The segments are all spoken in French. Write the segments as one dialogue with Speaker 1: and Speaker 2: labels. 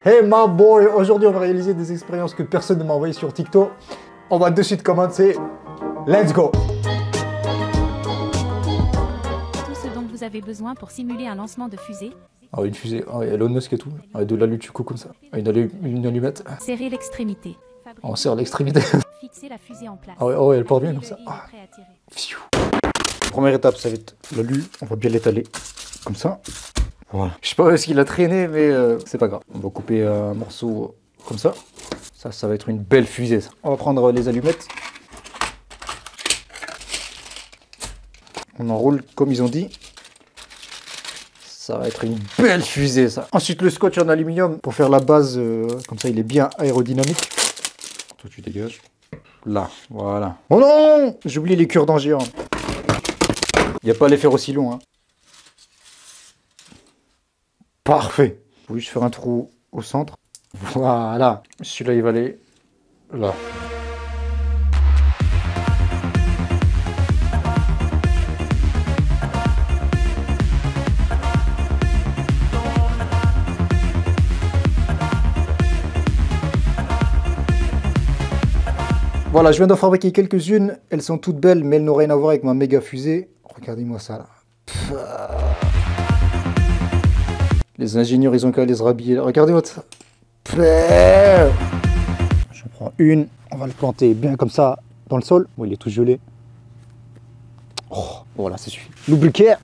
Speaker 1: Hey my boy, aujourd'hui on va réaliser des expériences que personne ne m'a envoyées sur TikTok. On va de suite commencer. Let's go.
Speaker 2: Tout ce dont vous avez besoin pour simuler un lancement de fusée.
Speaker 1: Ah oui, une fusée, ah oui, Elon Musk et tout. Ah, de l'alutuco comme ça. Ah, une allumette.
Speaker 2: Serrez l'extrémité.
Speaker 1: On serre l'extrémité.
Speaker 2: Fixez la fusée en place.
Speaker 1: Ah ouais, oh ouais, elle porte bien comme ça. Ah. Première étape, ça va être l'alu. On va bien l'étaler comme ça. Voilà. Je sais pas où est-ce qu'il a traîné, mais c'est pas grave. On va couper un morceau comme ça. Ça va être une belle fusée, ça. On va prendre les allumettes. On enroule comme ils ont dit. Ça va être une belle fusée, ça. Ensuite, le scotch en aluminium pour faire la base. Comme ça, il est bien aérodynamique. Toi, tu dégages. Là, voilà. Oh non! J'oublie les cure-dents géants. Il n'y a pas l'effet aussi long, hein. Parfait. Il faut juste faire un trou au centre. Voilà. Celui-là, il va aller là. Voilà, je viens d'en fabriquer quelques-unes. Elles sont toutes belles, mais elles n'ont rien à voir avec ma méga fusée. Regardez-moi ça, là. Les ingénieurs, ils ont qu'à les rhabiller. Regardez-moi ça. J'en prends une. On va le planter bien comme ça dans le sol. Bon, il est tout gelé. Oh, voilà, ça suffit. Lubricaire.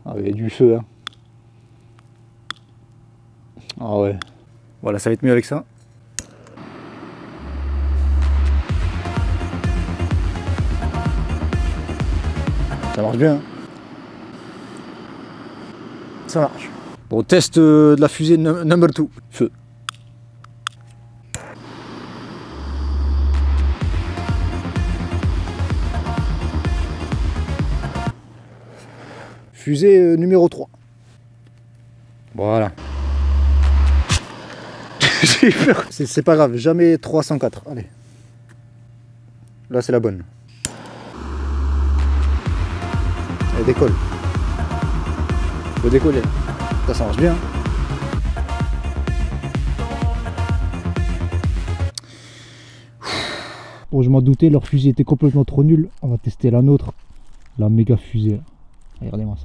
Speaker 1: Ah, il y a du feu, hein. Ah ouais. Voilà, ça va être mieux avec ça. Ça marche bien, hein. Ça marche. Bon, test de la fusée number 2. Feu. Fusée numéro 3. Voilà. J'ai peur. C'est pas grave, jamais 304. Allez. Là, c'est la bonne. Elle décolle. Il faut décoller. Ça marche bien. Bon, je m'en doutais, leur fusée était complètement trop nulle. On va tester la nôtre. La méga fusée. Regardez-moi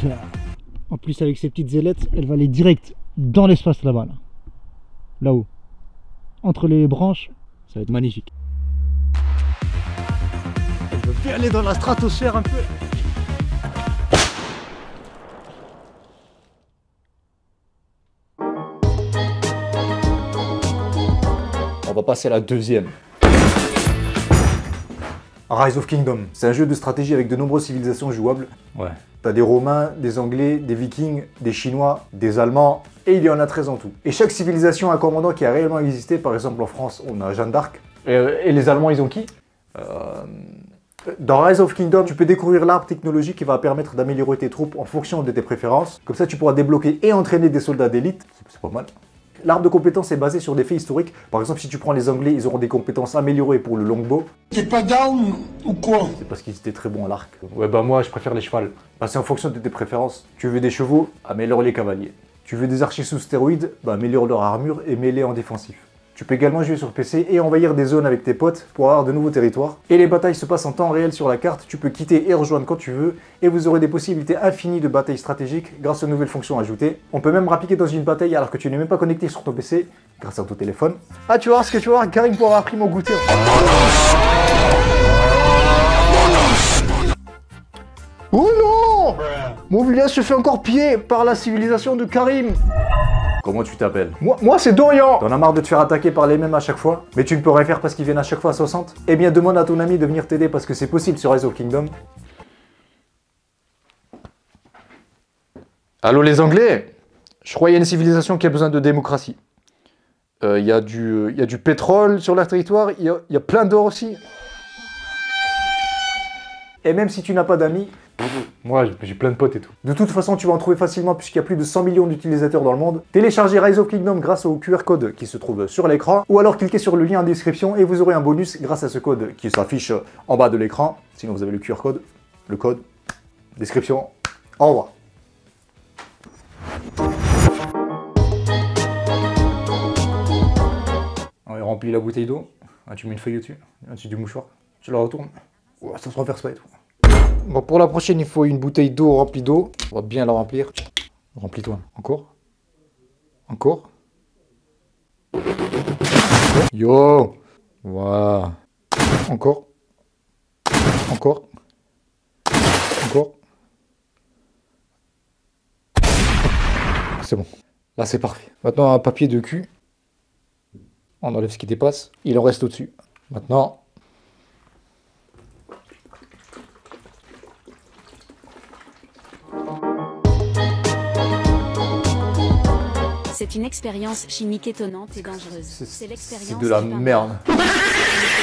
Speaker 1: ça. En plus, avec ces petites ailettes, elle va aller direct dans l'espace là-bas. Là-haut. Entre les branches. Ça va être magnifique. Elle veut bien aller dans la stratosphère un peu. On va passer à la deuxième. Rise of Kingdom. C'est un jeu de stratégie avec de nombreuses civilisations jouables. Ouais. T'as des Romains, des Anglais, des Vikings, des Chinois, des Allemands, et il y en a 13 en tout. Et chaque civilisation a un commandant qui a réellement existé. Par exemple, en France, on a Jeanne d'Arc. Et les Allemands, ils ont qui? Dans Rise of Kingdom, tu peux découvrir l'arbre technologique qui va permettre d'améliorer tes troupes en fonction de tes préférences. Comme ça, tu pourras débloquer et entraîner des soldats d'élite. C'est pas mal. L'arbre de compétences est basé sur des faits historiques. Par exemple, si tu prends les Anglais, ils auront des compétences améliorées pour le longbow. T'es pas down ou quoi? C'est parce qu'ils étaient très bons à l'arc. Ouais, bah moi, je préfère les chevals. Bah, c'est en fonction de tes préférences. Tu veux des chevaux? Améliore les cavaliers. Tu veux des archers sous stéroïdes? Bah, améliore leur armure et mets-les en défensif. Tu peux également jouer sur PC et envahir des zones avec tes potes pour avoir de nouveaux territoires. Et les batailles se passent en temps réel sur la carte, tu peux quitter et rejoindre quand tu veux, et vous aurez des possibilités infinies de batailles stratégiques grâce aux nouvelles fonctions ajoutées. On peut même rappliquer dans une bataille alors que tu n'es même pas connecté sur ton PC, grâce à ton téléphone. Ah, tu vas voir ce que tu vas voir, Karim pourra avoir pris mon goûter. Oh non! Mon village se fait encore piller par la civilisation de Karim. Comment tu t'appelles? Moi c'est Dorian. T'en as marre de te faire attaquer par les mêmes à chaque fois? Mais tu ne peux rien faire parce qu'ils viennent à chaque fois à 60? Eh bien demande à ton ami de venir t'aider parce que c'est possible sur Rise of Kingdom. Allô les Anglais? Je crois qu'il y a une civilisation qui a besoin de démocratie. Il y a du pétrole sur leur territoire, il y a plein d'or aussi. Et même si tu n'as pas d'amis, moi j'ai plein de potes et tout. De toute façon, tu vas en trouver facilement puisqu'il y a plus de 100 millions d'utilisateurs dans le monde. Téléchargez Rise of Kingdom grâce au QR code qui se trouve sur l'écran, ou alors cliquez sur le lien en description et vous aurez un bonus grâce à ce code qui s'affiche en bas de l'écran. Sinon vous avez le QR code, description. Au revoir. On remplit la bouteille d'eau. Ah, tu mets une feuille au-dessus, du mouchoir. Tu la retournes. Oh, ça se renverse pas et tout. Bon, pour la prochaine, il faut une bouteille d'eau remplie d'eau. On va bien la remplir. Remplis-toi. Encore. Encore. Yo. Voilà. Encore. Encore. Encore. C'est bon. Là, c'est parfait. Maintenant, un papier de cul. On enlève ce qui dépasse. Il en reste au-dessus. Maintenant...
Speaker 2: C'est une expérience chimique étonnante et dangereuse. C'est l'expérience.
Speaker 1: C'est de la merde.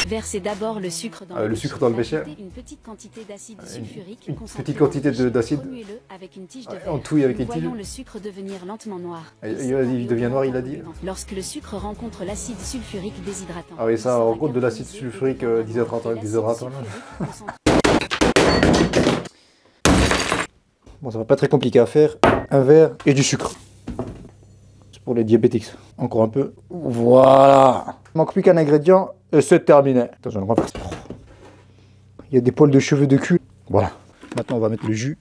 Speaker 2: Versez d'abord le sucre dans
Speaker 1: le sucre dans le bécher.
Speaker 2: Une petite quantité d'acide sulfurique.
Speaker 1: Une petite quantité d'acide.
Speaker 2: Remuez-le avec une tige de
Speaker 1: On
Speaker 2: verre.
Speaker 1: touille avec une tige.
Speaker 2: Voyons le sucre devenir lentement noir.
Speaker 1: Il devient noir, il a dit.
Speaker 2: Lorsque le sucre rencontre l'acide sulfurique déshydratant.
Speaker 1: Ah oui, ça rencontre de l'acide sulfurique déshydratant. Bon, ça va pas très compliqué à faire. Un verre et du sucre. C'est pour les diabétiques. Encore un peu. Voilà. Il manque plus qu'un ingrédient et c'est terminé. Attends, je vais le renverser. Il y a des poils de cheveux de cul. Voilà. Maintenant, on va mettre le jus.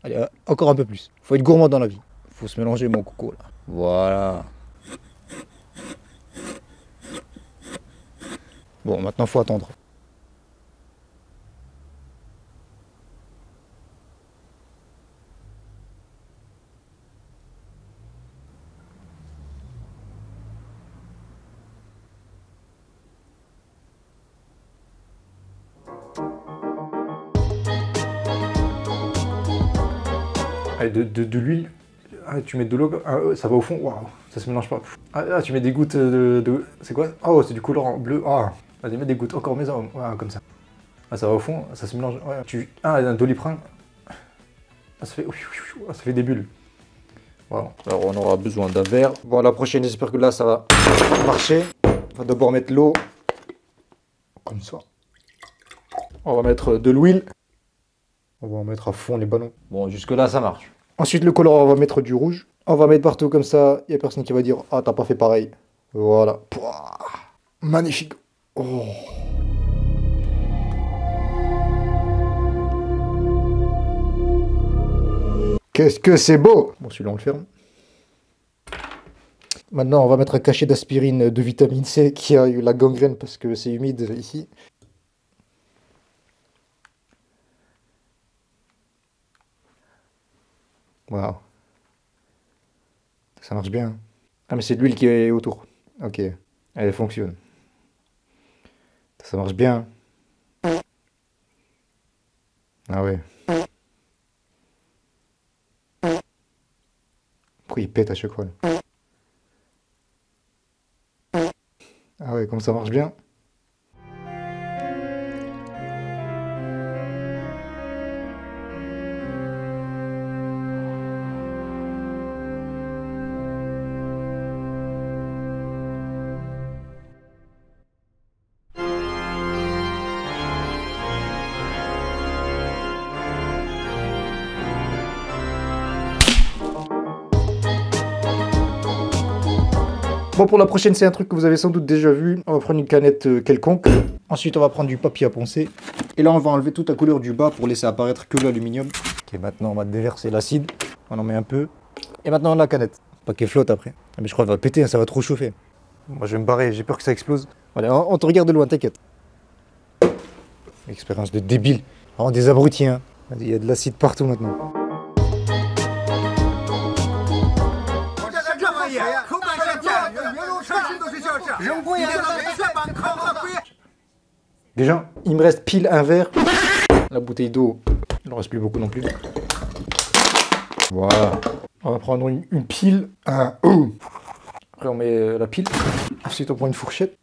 Speaker 1: Allez, encore un peu plus. Faut être gourmand dans la vie. Faut se mélanger, mon coco, là. Voilà. Bon, maintenant, faut attendre. Allez, de l'huile. Ah, tu mets de l'eau. Ah, ça va au fond. Waouh, ça se mélange pas. Ah, tu mets des gouttes de... C'est quoi? Oh, c'est du colorant bleu. Ah, vas-y, mets des gouttes. Encore maison. Ah, comme ça. Ah, ça va au fond. Ça se mélange. Ouais, Ah, un doliprane. Ah, ça fait des bulles. Voilà. Alors, on aura besoin d'un verre. Bon, la prochaine, j'espère que là, ça va marcher. On va d'abord mettre l'eau. Comme ça. On va mettre de l'huile. On va en mettre à fond les ballons. Bon, jusque là, ça marche. Ensuite, le colorant, on va mettre du rouge. On va mettre partout comme ça. Il n'y a personne qui va dire « Ah, t'as pas fait pareil. » Voilà. Pouah, magnifique. Oh. Qu'est-ce que c'est beau! Bon, celui-là, on le ferme. Maintenant, on va mettre un cachet d'aspirine de vitamine C qui a eu la gangrène parce que c'est humide ici. Waouh. Ça marche bien. Ah, mais c'est de l'huile qui est autour. Ok. Elle fonctionne. Ça marche bien. Ah ouais. Pourquoi il pète à chaque fois là? Ah ouais, comme ça marche bien. Bon, pour la prochaine, c'est un truc que vous avez sans doute déjà vu. On va prendre une canette quelconque. Ensuite, on va prendre du papier à poncer. Et là, on va enlever toute la couleur du bas pour laisser apparaître que l'aluminium. Ok, maintenant, on va déverser l'acide. On en met un peu. Et maintenant, la canette. Pas qu'elle flotte après. Ah, mais je crois qu'elle va péter, hein, ça va trop chauffer. Moi, je vais me barrer, j'ai peur que ça explose. Allez, on te regarde de loin, t'inquiète. Expérience de débile. Vraiment des abrutis, hein. Il y a de l'acide partout maintenant. Déjà, il me reste pile un verre. La bouteille d'eau, il ne reste plus beaucoup non plus. Voilà. On va prendre une pile. Après, on met la pile. Ensuite, on prend une fourchette.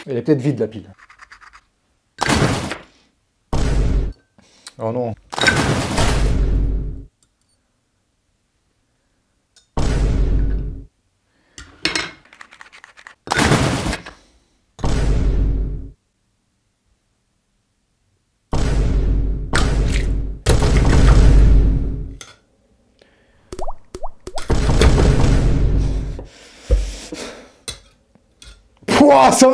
Speaker 1: Elle est peut-être vide, la pile. Oh non. Ouah, ça va.